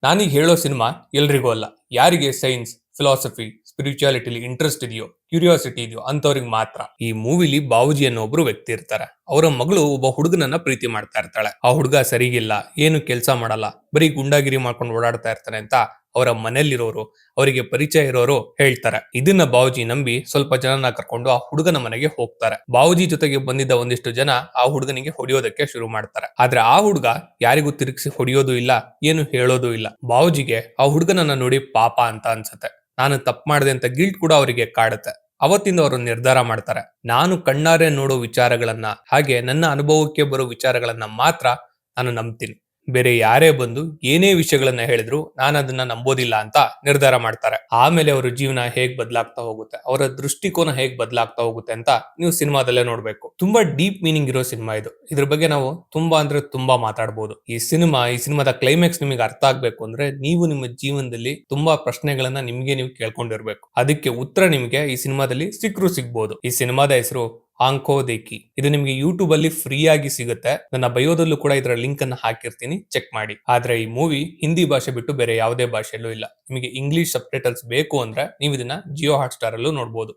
ನಾನೀಗ ಹೇಳೋ ಸಿನಿಮಾ ಎಲ್ರಿಗೂ ಅಲ್ಲ. ಯಾರಿಗೆ ಸೈನ್ಸ್, ಫಿಲಾಸಫಿ, ಸ್ಪಿರಿಚುಯಾಲಿಟಿಲಿ ಇಂಟ್ರೆಸ್ಟ್ ಇದೆಯೋ, ಕ್ಯೂರಿಯಾಸಿಟಿ ಇದೆಯೋ ಅಂತವ್ರಿಗೆ ಮಾತ್ರ. ಈ ಮೂವಿಲಿ ಬಾವುಜಿ ಅನ್ನೋ ಒಬ್ರು ವ್ಯಕ್ತಿ ಇರ್ತಾರೆ. ಅವರ ಮಗಳು ಒಬ್ಬ ಹುಡುಗನನ್ನ ಪ್ರೀತಿ ಮಾಡ್ತಾ ಇರ್ತಾಳೆ. ಆ ಹುಡುಗ ಸರಿಗಿಲ್ಲ, ಏನು ಕೆಲಸ ಮಾಡಲ್ಲ, ಬರೀ ಗುಂಡಾಗಿರಿ ಮಾಡ್ಕೊಂಡು ಓಡಾಡ್ತಾ ಇರ್ತಾನೆ ಅಂತ ಅವರ ಮನೆಯಲ್ಲಿರೋರು, ಅವರಿಗೆ ಪರಿಚಯ ಇರೋರು ಹೇಳ್ತಾರೆ. ಇದನ್ನ ಬಾವುಜಿ ನಂಬಿ ಸ್ವಲ್ಪ ಜನನ ಕರ್ಕೊಂಡು ಆ ಹುಡುಗನ ಮನೆಗೆ ಹೋಗ್ತಾರೆ. ಬಾವುಜಿ ಜೊತೆಗೆ ಬಂದಿದ್ದ ಒಂದಿಷ್ಟು ಜನ ಆ ಹುಡುಗನಿಗೆ ಹೊಡೆಯೋದಕ್ಕೆ ಶುರು ಮಾಡ್ತಾರೆ. ಆದ್ರೆ ಆ ಹುಡುಗ ಯಾರಿಗೂ ತಿರುಗಿಸಿ ಹೊಡೆಯೋದು ಇಲ್ಲ, ಏನು ಹೇಳೋದು ಇಲ್ಲ. ಬಾವುಜಿಗೆ ಆ ಹುಡುಗನನ್ನ ನೋಡಿ ಪಾಪ ಅಂತ ಅನ್ಸುತ್ತೆ. ನಾನು ತಪ್ಪು ಮಾಡಿದೆ ಅಂತ ಗಿಲ್ಟ್ ಕೂಡ ಅವರಿಗೆ ಕಾಡುತ್ತೆ. ಅವತ್ತಿಂದ ಅವರು ನಿರ್ಧಾರ ಮಾಡ್ತಾರೆ, ನಾನು ಕಣ್ಣಾರೆ ನೋಡೋ ವಿಚಾರಗಳನ್ನ, ಹಾಗೆ ನನ್ನ ಅನುಭವಕ್ಕೆ ಬರೋ ವಿಚಾರಗಳನ್ನ ಮಾತ್ರ ನಾನು ನಂಬ್ತೀನಿ. ಬೇರೆ ಯಾರೇ ಬಂದು ಏನೇ ವಿಷಯಗಳನ್ನ ಹೇಳಿದ್ರು ನಾನು ಅದನ್ನ ನಂಬೋದಿಲ್ಲ ಅಂತ ನಿರ್ಧಾರ ಮಾಡ್ತಾರೆ. ಆಮೇಲೆ ಅವರ ಜೀವನ ಹೇಗ್ ಬದಲಾಗ್ತಾ ಹೋಗುತ್ತೆ, ಅವರ ದೃಷ್ಟಿಕೋನ ಹೇಗ್ ಬದಲಾಗ್ತಾ ಹೋಗುತ್ತೆ ಅಂತ ನೀವು ಸಿನಿಮಾದಲ್ಲೇ ನೋಡ್ಬೇಕು. ತುಂಬಾ ಡೀಪ್ ಮೀನಿಂಗ್ ಇರೋ ಸಿನಿಮಾ ಇದು. ಇದ್ರ ಬಗ್ಗೆ ನಾವು ತುಂಬಾ ಅಂದ್ರೆ ತುಂಬಾ ಮಾತಾಡಬಹುದು. ಈ ಸಿನಿಮಾದ ಕ್ಲೈಮ್ಯಾಕ್ಸ್ ನಿಮಗೆ ಅರ್ಥ ಆಗ್ಬೇಕು ಅಂದ್ರೆ ನೀವು ನಿಮ್ಮ ಜೀವನದಲ್ಲಿ ತುಂಬಾ ಪ್ರಶ್ನೆಗಳನ್ನ ನಿಮ್ಗೆ ನೀವು ಕೇಳ್ಕೊಂಡಿರ್ಬೇಕು. ಅದಕ್ಕೆ ಉತ್ತರ ನಿಮಗೆ ಈ ಸಿನಿಮಾದಲ್ಲಿ ಸಿಗ್ಬಹುದು. ಈ ಸಿನಿಮಾದ ಹೆಸರು ಆಂಖೋ ದೇಕಿ. ಇದು ನಿಮಗೆ ಯೂಟ್ಯೂಬ್ ಅಲ್ಲಿ ಫ್ರೀ ಆಗಿ ಸಿಗುತ್ತೆ. ನನ್ನ ಬಯೋದಲ್ಲೂ ಕೂಡ ಇದರ ಲಿಂಕ್ ಅನ್ನು ಹಾಕಿರ್ತೀನಿ, ಚೆಕ್ ಮಾಡಿ. ಆದ್ರೆ ಈ ಮೂವಿ ಹಿಂದಿ ಭಾಷೆ ಬಿಟ್ಟು ಬೇರೆ ಯಾವುದೇ ಭಾಷೆಯಲ್ಲೂ ಇಲ್ಲ. ನಿಮಗೆ ಇಂಗ್ಲಿಷ್ ಸಬ್ ಟೈಟಲ್ಸ್ ಬೇಕು ಅಂದ್ರೆ ನೀವು ಇದನ್ನ ಜಿಯೋ ಹಾಟ್ ಸ್ಟಾರ್ ಅಲ್ಲೂ ನೋಡಬಹುದು.